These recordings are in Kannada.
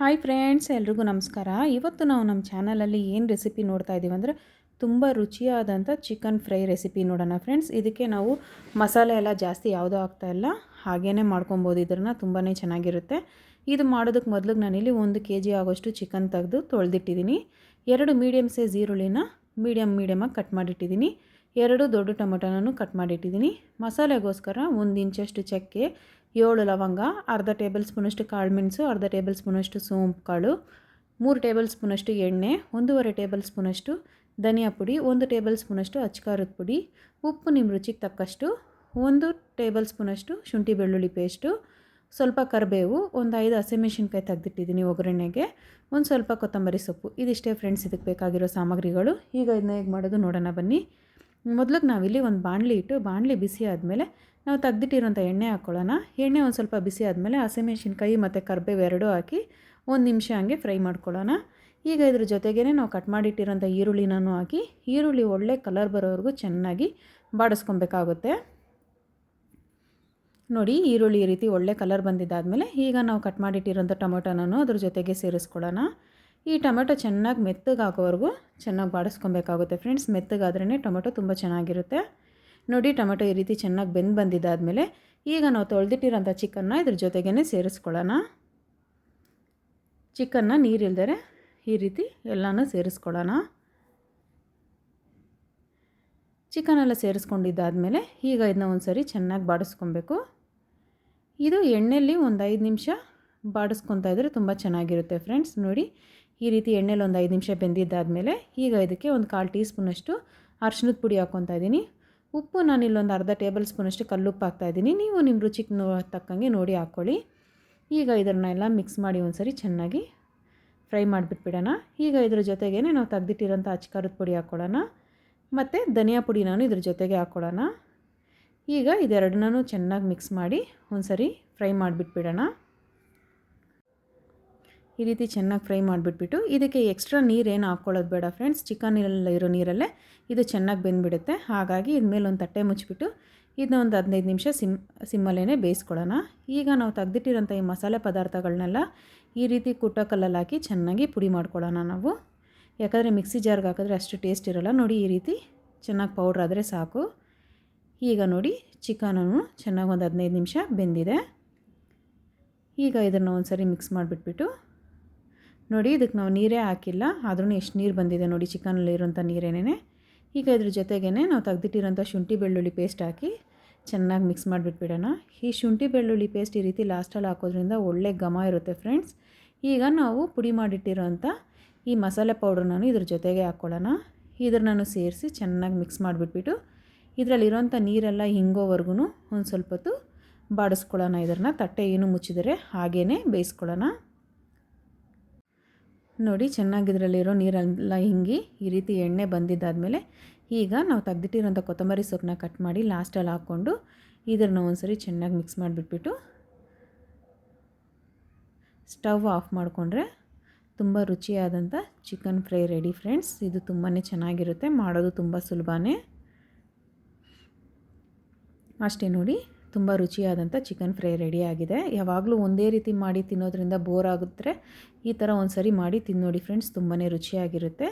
ಹಾಯ್ ಫ್ರೆಂಡ್ಸ್, ಎಲ್ರಿಗೂ ನಮಸ್ಕಾರ. ಇವತ್ತು ನಾವು ನಮ್ಮ ಚಾನಲಲ್ಲಿ ಏನು ರೆಸಿಪಿ ನೋಡ್ತಾ ಇದ್ದೀವಿ ಅಂದರೆ ತುಂಬ ರುಚಿಯಾದಂಥ ಚಿಕನ್ ಫ್ರೈ ರೆಸಿಪಿ ನೋಡೋಣ ಫ್ರೆಂಡ್ಸ್. ಇದಕ್ಕೆ ನಾವು ಮಸಾಲೆ ಎಲ್ಲ ಜಾಸ್ತಿ ಯಾವುದೂ ಆಗ್ತಾಯಿಲ್ಲ, ಹಾಗೇ ಮಾಡ್ಕೊಬೋದು. ಇದನ್ನು ತುಂಬಾ ಚೆನ್ನಾಗಿರುತ್ತೆ. ಇದು ಮಾಡೋದಕ್ಕೆ ಮೊದಲಿಗೆ ನಾನಿಲ್ಲಿ 1 kg ಆಗೋಷ್ಟು ಚಿಕನ್ ತೆಗೆದು ತೊಳೆದಿಟ್ಟಿದ್ದೀನಿ. 2 ಮೀಡಿಯಮ್ ಸೈಜ್ ಈರುಳ್ಳಿನ ಮೀಡಿಯಮಾಗಿ ಕಟ್ ಮಾಡಿಟ್ಟಿದ್ದೀನಿ. 2 ದೊಡ್ಡ ಟೊಮೊಟೊನೂ ಕಟ್ ಮಾಡಿಟ್ಟಿದ್ದೀನಿ. ಮಸಾಲೆಗೋಸ್ಕರ 1 ಇಂಚಷ್ಟು ಚಕ್ಕೆ, 7 ಲವಂಗ, ಅರ್ಧ ಟೇಬಲ್ ಸ್ಪೂನಷ್ಟು ಕಾಳುಮೆಣಸು, ಅರ್ಧ ಟೇಬಲ್ ಸ್ಪೂನಷ್ಟು ಸೋಂಪು ಕಾಳು, 3 ಟೇಬಲ್ ಸ್ಪೂನಷ್ಟು ಎಣ್ಣೆ, 1.5 ಟೇಬಲ್ ಸ್ಪೂನಷ್ಟು ಧನಿಯಾ ಪುಡಿ, 1 ಟೇಬಲ್ ಸ್ಪೂನಷ್ಟು ಅಚ್ಕಾರದ ಪುಡಿ, ಉಪ್ಪು ನಿಮ್ಮ ರುಚಿಗೆ ತಕ್ಕಷ್ಟು, 1 ಟೇಬಲ್ ಸ್ಪೂನಷ್ಟು ಶುಂಠಿ ಬೆಳ್ಳುಳ್ಳಿ ಪೇಸ್ಟು, ಸ್ವಲ್ಪ ಕರಿಬೇವು, ಒಂದು 5 ಹಸಿಮೆಣಸಿನ್ಕಾಯಿ ತೆಗೆದಿಟ್ಟಿದ್ದೀನಿ ಒಗ್ಗರಣೆಗೆ, ಒಂದು ಸ್ವಲ್ಪ ಕೊತ್ತಂಬರಿ ಸೊಪ್ಪು. ಇದಿಷ್ಟೇ ಫ್ರೆಂಡ್ಸ್ ಇದಕ್ಕೆ ಬೇಕಾಗಿರೋ ಸಾಮಗ್ರಿಗಳು. ಈಗ ಇದನ್ನ ಹೇಗೆ ಮಾಡೋದು ನೋಡೋಣ ಬನ್ನಿ. ಮೊದಲಿಗೆ ನಾವಿಲ್ಲಿ ಒಂದು ಬಾಣಲಿ ಇಟ್ಟು, ಬಾಣಲಿ ಬಿಸಿ ಆದಮೇಲೆ ನಾವು ತೆಗೆದಿಟ್ಟಿರೋಂಥ ಎಣ್ಣೆ ಹಾಕ್ಕೊಳ್ಳೋಣ. ಎಣ್ಣೆ ಒಂದು ಸ್ವಲ್ಪ ಬಿಸಿ ಆದಮೇಲೆ ಹಸಿಮೆಣಸಿನ್ಕಾಯಿ ಮತ್ತು ಕರಿಬೇವು ಎರಡೂ ಹಾಕಿ 1 ನಿಮಿಷ ಹಂಗೆ ಫ್ರೈ ಮಾಡ್ಕೊಳ್ಳೋಣ. ಈಗ ಇದ್ರ ಜೊತೆಗೇ ನಾವು ಕಟ್ ಮಾಡಿಟ್ಟಿರೋಂಥ ಈರುಳ್ಳಿನೂ ಹಾಕಿ, ಈರುಳ್ಳಿ ಒಳ್ಳೆ ಕಲರ್ ಬರೋವರೆಗೂ ಚೆನ್ನಾಗಿ ಬಾಡಿಸ್ಕೊಬೇಕಾಗುತ್ತೆ. ನೋಡಿ, ಈರುಳ್ಳಿ ಈ ರೀತಿ ಒಳ್ಳೆ ಕಲರ್ ಬಂದಿದ್ದಾದಮೇಲೆ ಈಗ ನಾವು ಕಟ್ ಮಾಡಿಟ್ಟಿರೋಂಥ ಟೊಮೊಟೊನೂ ಅದ್ರ ಜೊತೆಗೆ ಸೇರಿಸ್ಕೊಳ್ಳೋಣ. ಈ ಟೊಮೆಟೊ ಚೆನ್ನಾಗಿ ಮೆತ್ತಗಾಗೋವರೆಗೂ ಚೆನ್ನಾಗಿ ಬಾಡಿಸ್ಕೊಬೇಕಾಗುತ್ತೆ ಫ್ರೆಂಡ್ಸ್. ಮೆತ್ತಗಾದ್ರೇ ಟೊಮೆಟೊ ತುಂಬ ಚೆನ್ನಾಗಿರುತ್ತೆ. ನೋಡಿ, ಟೊಮೆಟೊ ಈ ರೀತಿ ಚೆನ್ನಾಗಿ ಬಂದಿದ್ದಾದಮೇಲೆ ಈಗ ನಾವು ತೊಳೆದಿಟ್ಟಿರೋಂಥ ಚಿಕನ್ನ ಇದ್ರ ಜೊತೆಗೇ ಸೇರಿಸ್ಕೊಳ್ಳೋಣ. ಚಿಕನ್ನ ನೀರಿಲ್ದರೆ ಈ ರೀತಿ ಎಲ್ಲನೂ ಸೇರಿಸ್ಕೊಳ್ಳೋಣ. ಚಿಕನೆಲ್ಲ ಸೇರಿಸ್ಕೊಂಡಿದ್ದಾದಮೇಲೆ ಈಗ ಇದನ್ನ ಒಂದು ಸರಿ ಚೆನ್ನಾಗಿ ಬಾಡಿಸ್ಕೊಬೇಕು. ಇದು ಎಣ್ಣೆಯಲ್ಲಿ ಒಂದು 5 ನಿಮಿಷ ಬಾಡಿಸ್ಕೊತಾ ಇದ್ದರೆ ತುಂಬ ಚೆನ್ನಾಗಿರುತ್ತೆ ಫ್ರೆಂಡ್ಸ್. ನೋಡಿ, ಈ ರೀತಿ ಎಣ್ಣೆಲಿ ಒಂದು 5 ನಿಮಿಷ ಬೆಂದಿದ್ದಾದಮೇಲೆ ಈಗ ಇದಕ್ಕೆ ಒಂದು 1/4 ಟೀ ಸ್ಪೂನಷ್ಟು ಅರಿಶಿಣದ ಪುಡಿ ಹಾಕ್ಕೊತಾ ಇದ್ದೀನಿ. ಉಪ್ಪು ನಾನಿಲ್ಲೊಂದು ಅರ್ಧ ಟೇಬಲ್ ಸ್ಪೂನಷ್ಟು ಕಲ್ಲುಪ್ಪು ಹಾಕ್ತಾಯಿದ್ದೀನಿ. ನೀವು ನಿಮ್ಮ ರುಚಿಗೆ ತಕ್ಕಂಗೆ ನೋಡಿ ಹಾಕ್ಕೊಳ್ಳಿ. ಈಗ ಇದನ್ನೆಲ್ಲ ಮಿಕ್ಸ್ ಮಾಡಿ ಒಂದು ಸರಿ ಚೆನ್ನಾಗಿ ಫ್ರೈ ಮಾಡಿಬಿಟ್ಬಿಡೋಣ. ಈಗ ಇದ್ರ ಜೊತೆಗೇ ನಾವು ತೆಗೆದಿಟ್ಟಿರೋಂಥ ಅಚ್ಕಾರದ ಪುಡಿ ಹಾಕ್ಕೊಳ್ಳೋಣ ಮತ್ತು ಧನಿಯಾ ಪುಡಿ ನಾನು ಇದ್ರ ಜೊತೆಗೆ ಹಾಕ್ಕೊಳ್ಳೋಣ. ಈಗ ಇದೆರಡನ್ನೂ ಚೆನ್ನಾಗಿ ಮಿಕ್ಸ್ ಮಾಡಿ ಒಂದು ಸರಿ ಫ್ರೈ ಮಾಡಿಬಿಟ್ಬಿಡೋಣ. ಈ ರೀತಿ ಚೆನ್ನಾಗಿ ಫ್ರೈ ಮಾಡಿಬಿಟ್ಬಿಟ್ಟು ಇದಕ್ಕೆ ಎಕ್ಸ್ಟ್ರಾ ನೀರೇನು ಹಾಕ್ಕೊಳ್ಳೋದು ಬೇಡ ಫ್ರೆಂಡ್ಸ್. ಚಿಕನಲ್ಲಿ ಇರೋ ನೀರಲ್ಲೇ ಇದು ಚೆನ್ನಾಗಿ ಬೆಂದ್ಬಿಡುತ್ತೆ. ಹಾಗಾಗಿ ಇದ್ಮೇಲೆ ಒಂದು ತಟ್ಟೆ ಮುಚ್ಚಿಬಿಟ್ಟು ಇದನ್ನ ಒಂದು 15 ನಿಮಿಷ ಸಿಮ್ಮಲ್ಲೇ ಬೇಯಿಸ್ಕೊಳ್ಳೋಣ. ಈಗ ನಾವು ತೆಗೆದಿಟ್ಟಿರೋಂಥ ಈ ಮಸಾಲೆ ಪದಾರ್ಥಗಳನ್ನೆಲ್ಲ ಈ ರೀತಿ ಕುಟ್ಟೋ ಹಾಕಿ ಚೆನ್ನಾಗಿ ಪುಡಿ ಮಾಡ್ಕೊಳ್ಳೋಣ ನಾವು. ಯಾಕಂದರೆ ಮಿಕ್ಸಿ ಜಾರ್ಗೆ ಹಾಕಿದ್ರೆ ಅಷ್ಟು ಟೇಸ್ಟ್ ಇರೋಲ್ಲ. ನೋಡಿ, ಈ ರೀತಿ ಚೆನ್ನಾಗಿ ಪೌಡ್ರ್ ಆದರೆ ಸಾಕು. ಈಗ ನೋಡಿ, ಚಿಕನನ್ನು ಚೆನ್ನಾಗಿ ಒಂದು 15 ನಿಮಿಷ ಬೆಂದಿದೆ. ಈಗ ಇದನ್ನು ಒಂದು ಸರಿ ಮಿಕ್ಸ್ ಮಾಡಿಬಿಟ್ಬಿಟ್ಟು ನೋಡಿ, ಇದಕ್ಕೆ ನಾವು ನೀರೇ ಹಾಕಿಲ್ಲ, ಆದ್ರೂ ಎಷ್ಟು ನೀರು ಬಂದಿದೆ ನೋಡಿ, ಚಿಕನಲ್ಲಿರೋಂಥ ನೀರೇನೇ. ಈಗ ಇದ್ರ ಜೊತೆಗೇ ನಾವು ತೆಗೆದಿಟ್ಟಿರೋಂಥ ಶುಂಠಿ ಬೆಳ್ಳುಳ್ಳಿ ಪೇಸ್ಟ್ ಹಾಕಿ ಚೆನ್ನಾಗಿ ಮಿಕ್ಸ್ ಮಾಡಿಬಿಟ್ಬಿಡೋಣ. ಈ ಶುಂಠಿ ಬೆಳ್ಳುಳ್ಳಿ ಪೇಸ್ಟ್ ಈ ರೀತಿ ಲಾಸ್ಟಲ್ಲಿ ಹಾಕೋದ್ರಿಂದ ಒಳ್ಳೆ ಘಮ ಇರುತ್ತೆ ಫ್ರೆಂಡ್ಸ್. ಈಗ ನಾವು ಪುಡಿ ಮಾಡಿಟ್ಟಿರೋಂಥ ಈ ಮಸಾಲೆ ಪೌಡ್ರನ್ನು ಇದ್ರ ಜೊತೆಗೆ ಹಾಕ್ಕೊಳ್ಳೋಣ. ಇದನ್ನು ಸೇರಿಸಿ ಚೆನ್ನಾಗಿ ಮಿಕ್ಸ್ ಮಾಡಿಬಿಟ್ಬಿಟ್ಟು ಇದರಲ್ಲಿರೋಂಥ ನೀರೆಲ್ಲ ಹಿಂಗೋವರೆಗೂ ಒಂದು ಸ್ವಲ್ಪ ಹೊತ್ತು ಬಾಡಿಸ್ಕೊಳ್ಳೋಣ. ಇದನ್ನು ತಟ್ಟೆ ಏನು ಮುಚ್ಚಿದರೆ ಹಾಗೇ ಬೇಯಿಸ್ಕೊಳ್ಳೋಣ. ನೋಡಿ, ಚೆನ್ನಾಗಿ ಇದರಲ್ಲಿರೋ ನೀರೆಲ್ಲ ಹಿಂಗಿ ಈ ರೀತಿ ಎಣ್ಣೆ ಬಂದಿದ್ದಾದಮೇಲೆ ಈಗ ನಾವು ತೆಗೆದಿಟ್ಟಿರೋಂಥ ಕೊತ್ತಂಬರಿ ಸೊಪ್ಪನ್ನ ಕಟ್ ಮಾಡಿ ಲಾಸ್ಟಲ್ಲಿ ಹಾಕ್ಕೊಂಡು ಇದನ್ನು ಒಂದು ಸರಿ ಚೆನ್ನಾಗಿ ಮಿಕ್ಸ್ ಮಾಡಿಬಿಟ್ಬಿಟ್ಟು ಸ್ಟವ್ ಆಫ್ ಮಾಡಿಕೊಂಡ್ರೆ ತುಂಬ ರುಚಿಯಾದಂಥ ಚಿಕನ್ ಫ್ರೈ ರೆಡಿ ಫ್ರೆಂಡ್ಸ್. ಇದು ತುಂಬಾ ಚೆನ್ನಾಗಿರುತ್ತೆ, ಮಾಡೋದು ತುಂಬ ಸುಲಭನೇ ಅಷ್ಟೇ. ನೋಡಿ, ತುಂಬ ರುಚಿಯಾದಂಥ ಚಿಕನ್ ಫ್ರೈ ರೆಡಿಯಾಗಿದೆ. ಯಾವಾಗಲೂ ಒಂದೇ ರೀತಿ ಮಾಡಿ ತಿನ್ನೋದ್ರಿಂದ ಬೋರ್ ಆಗುತ್ತೆ. ಈ ಥರ ಒಂದು ಸರಿ ಮಾಡಿ ತಿನ್ನೋಡಿ ಫ್ರೆಂಡ್ಸ್, ತುಂಬಾ ರುಚಿಯಾಗಿರುತ್ತೆ.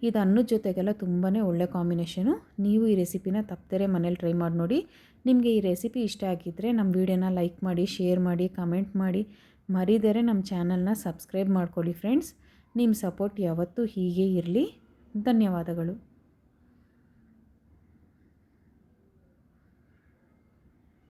ಇದು ಅನ್ನದ ಜೊತೆಗೆಲ್ಲ ತುಂಬಾ ಒಳ್ಳೆ ಕಾಂಬಿನೇಷನು. ನೀವು ಈ ರೆಸಿಪಿನ ತಪ್ಪದೇ ಮನೇಲಿ ಟ್ರೈ ಮಾಡಿ ನೋಡಿ. ನಿಮಗೆ ಈ ರೆಸಿಪಿ ಇಷ್ಟ ಆಗಿದ್ದರೆ ನಮ್ಮ ವೀಡಿಯೋನ ಲೈಕ್ ಮಾಡಿ, ಶೇರ್ ಮಾಡಿ, ಕಮೆಂಟ್ ಮಾಡಿ, ಮರಿದೇ ನಮ್ಮ ಚಾನಲ್ನ ಸಬ್ಸ್ಕ್ರೈಬ್ ಮಾಡ್ಕೊಳ್ಳಿ ಫ್ರೆಂಡ್ಸ್. ನಿಮ್ಮ ಸಪೋರ್ಟ್ ಯಾವತ್ತೂ ಹೀಗೆ ಇರಲಿ. ಧನ್ಯವಾದಗಳು.